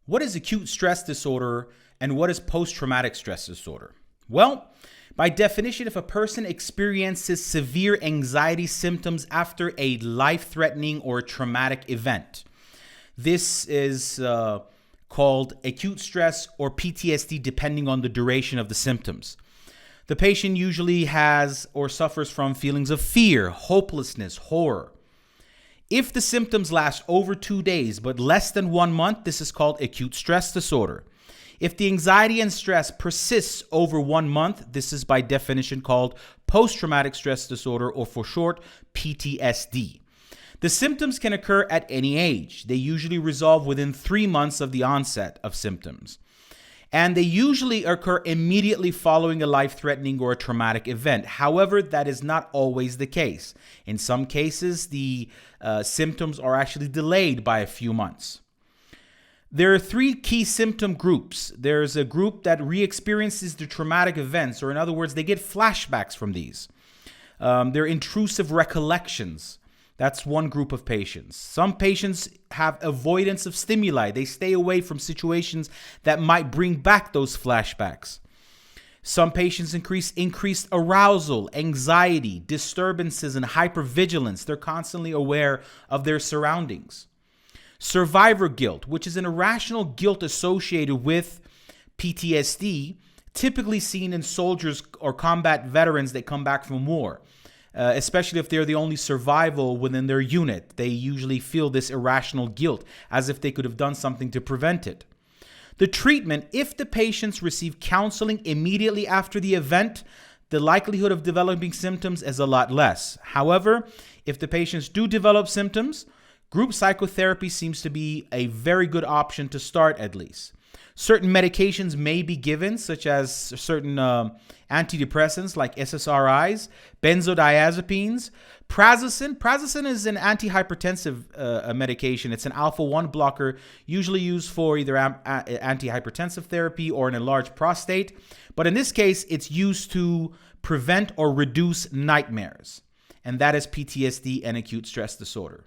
What is acute stress disorder and what is post-traumatic stress disorder? Well, by definition, if a person experiences severe anxiety symptoms after a life-threatening or traumatic event, this is called acute stress or PTSD, depending on the duration of the symptoms. The patient usually has or suffers from feelings of fear, hopelessness, horror. If the symptoms last over 2 days but less than 1 month, this is called acute stress disorder. If the anxiety and stress persists over 1 month, this is by definition called post-traumatic stress disorder, or for short, PTSD. The symptoms can occur at any age. They usually resolve within 3 months of the onset of symptoms. And they usually occur immediately following a life-threatening or a traumatic event. However, that is not always the case. In some cases, the symptoms are actually delayed by a few months. There are 3 key symptom groups. There's a group that re-experiences the traumatic events, or in other words, they get flashbacks from these. They're intrusive recollections. That's one group of patients. Some patients have avoidance of stimuli. They stay away from situations that might bring back those flashbacks. Some patients increased arousal, anxiety, disturbances, and hypervigilance. They're constantly aware of their surroundings. Survivor guilt, which is an irrational guilt associated with PTSD, typically seen in soldiers or combat veterans that come back from war. Especially if they're the only survival within their unit. They usually feel this irrational guilt, as if they could have done something to prevent it. The treatment: if the patients receive counseling immediately after the event, the likelihood of developing symptoms is a lot less. However, if the patients do develop symptoms, group psychotherapy seems to be a very good option to start, at least. Certain medications may be given, such as certain antidepressants like SSRIs, benzodiazepines, prazosin. Prazosin is an antihypertensive medication. It's an alpha-1 blocker, usually used for either antihypertensive therapy or an enlarged prostate. But in this case, it's used to prevent or reduce nightmares. And that is PTSD and acute stress disorder.